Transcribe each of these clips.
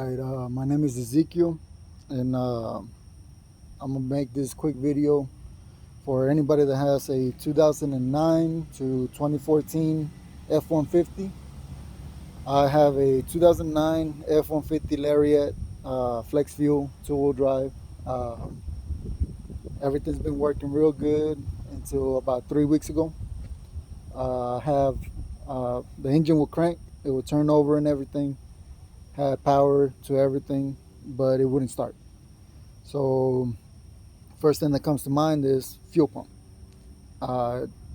Alright, my name is Ezekiel, and I'm gonna make this quick video for anybody that has a 2009 to 2014 F150. I have a 2009 F150 Lariat flex fuel 2-wheel drive. Everything's been working real good until about 3 weeks ago. The engine will crank, it will turn over and everything. Had power to everything, but it wouldn't start. So first thing that comes to mind is fuel pump.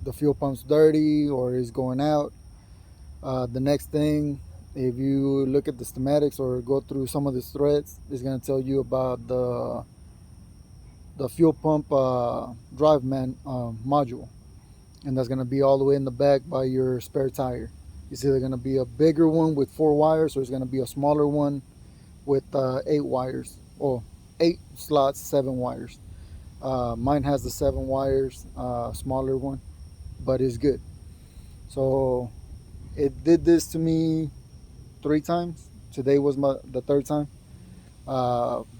The fuel pump's dirty or is going out. The next thing, if you look at the schematics or go through some of the threads, it's going to tell you about the fuel pump drive module, and that's going to be all the way in the back by your spare tire. It's either going to be a bigger one with 4 wires, or it's going to be a smaller one with 8 wires, or 8 slots, 7 wires. Mine has the 7 wires, smaller one, but it's good. So it did this to me 3 times. Today was the 3rd time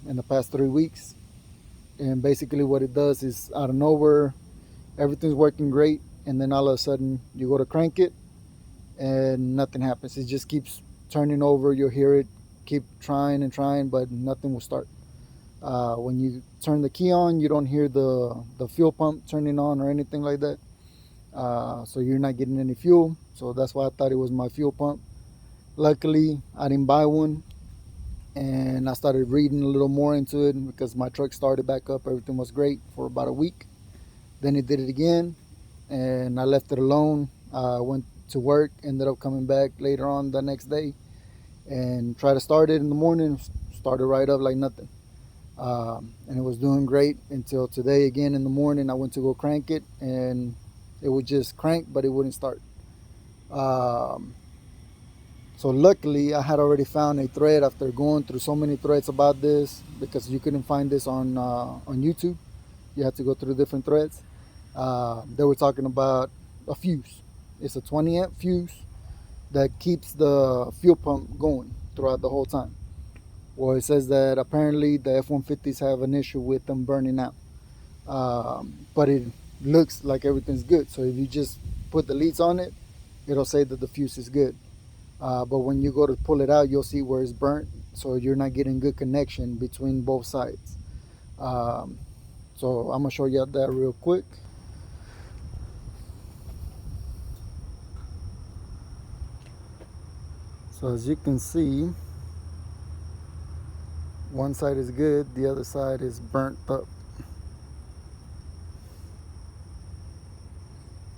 in the past 3 weeks. And basically what it does is, out of nowhere, everything's working great, and then all of a sudden you go to crank it and nothing happens. It just keeps turning over. You'll hear it keep trying and trying, but nothing will start. When you turn the key on, you don't hear the fuel pump turning on or anything like that. So you're not getting any fuel. So that's why I thought it was my fuel pump. Luckily, I didn't buy one, and I started reading a little more into it because my truck started back up. Everything was great for about a week. Then it did it again, and I left it alone. I went to work, ended up coming back later on the next day and tried to start it in the morning. Started right up like nothing, and it was doing great until today. Again in the morning, I went to go crank it, and it would just crank, but it wouldn't start. So luckily, I had already found a thread after going through so many threads about this, because you couldn't find this on YouTube. You had to go through different threads. They were talking about a fuse. It's a 20 amp fuse that keeps the fuel pump going throughout the whole time. Well, it says that apparently the F-150s have an issue with them burning out. But it looks like everything's good. So if you just put the leads on it, it'll say that the fuse is good. But when you go to pull it out, you'll see where it's burnt. So you're not getting good connection between both sides. So I'm gonna show you that real quick. So as you can see, one side is good, the other side is burnt up.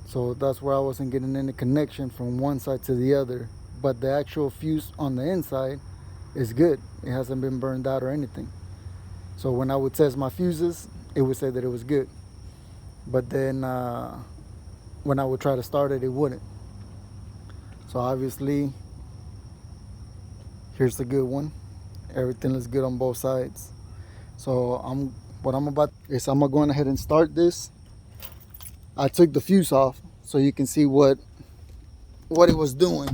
So that's where I wasn't getting any connection from one side to the other. But the actual fuse on the inside is good. It hasn't been burned out or anything. So when I would test my fuses, it would say that it was good. But then when I would try to start it, it wouldn't. So obviously, here's the good one. Everything looks good on both sides. So what I'm about is I'm gonna go ahead and start this. I took the fuse off so you can see what it was doing.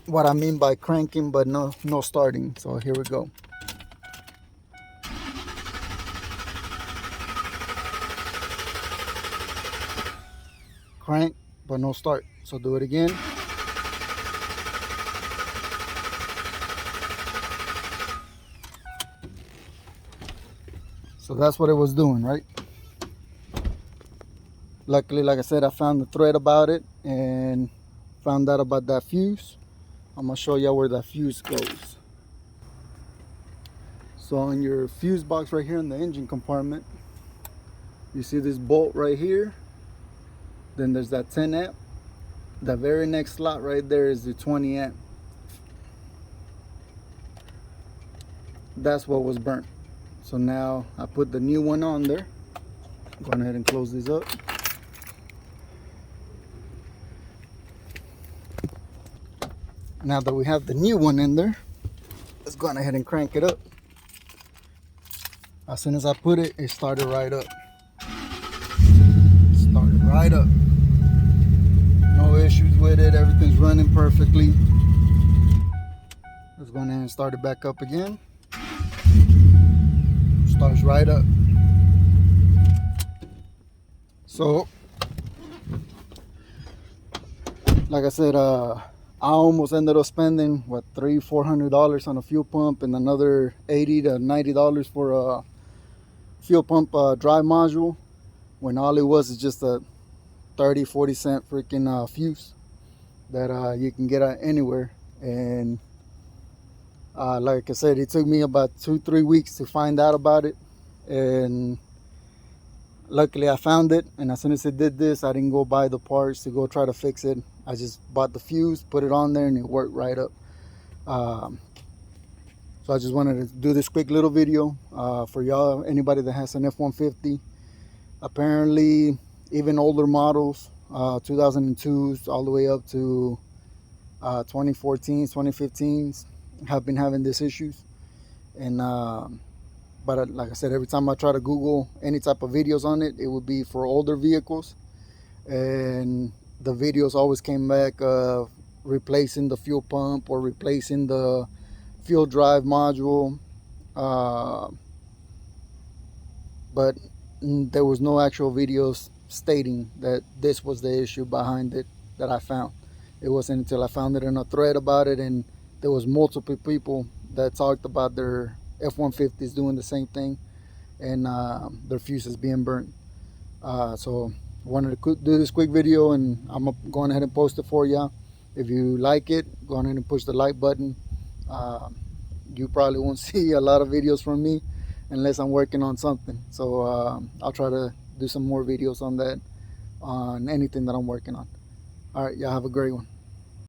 What I mean by cranking but no starting. So here we go. Crank but no start. So do it again. So that's what it was doing, right? Luckily, like I said, I found the thread about it and found out about that fuse. I'm gonna show you where that fuse goes. So on your fuse box right here in the engine compartment, you see this bolt right here. Then there's that 10 amp. The very next slot right there is the 20 amp. That's what was burnt. So now I put the new one on there. Go ahead and close this up. Now that we have the new one in there, let's go ahead and crank it up. As soon as I put it, it started right up. Started right up. No issues with it. Everything's running perfectly. Let's go ahead and start it back up again. Starts right up. So like I said, I almost ended up spending what $300-400 on a fuel pump and another $80 to $90 for a fuel pump drive module, when all it was is just a 30-40 cent freaking fuse that you can get anywhere. And like I said, it took me about 2-3 weeks to find out about it, and luckily I found it. And as soon as it did this, I didn't go buy the parts to go try to fix it. I just bought the fuse, put it on there, and it worked right up. So I just wanted to do this quick little video for y'all, anybody that has an F-150. Apparently, even older models, 2002s all the way up to 2014s, 2015s, have been having these issues. And but like I said, every time I try to Google any type of videos on it, it would be for older vehicles, and the videos always came back replacing the fuel pump or replacing the fuel drive module, but there was no actual videos stating that this was the issue behind it that I found. It wasn't until I found it in a thread about it, and there was multiple people that talked about their F-150s doing the same thing, and their fuses being burnt. So I wanted to do this quick video, and I'm going ahead and post it for y'all. If you like it, go ahead and push the like button. You probably won't see a lot of videos from me unless I'm working on something. So I'll try to do some more videos on that, on anything that I'm working on. All right, y'all have a great one.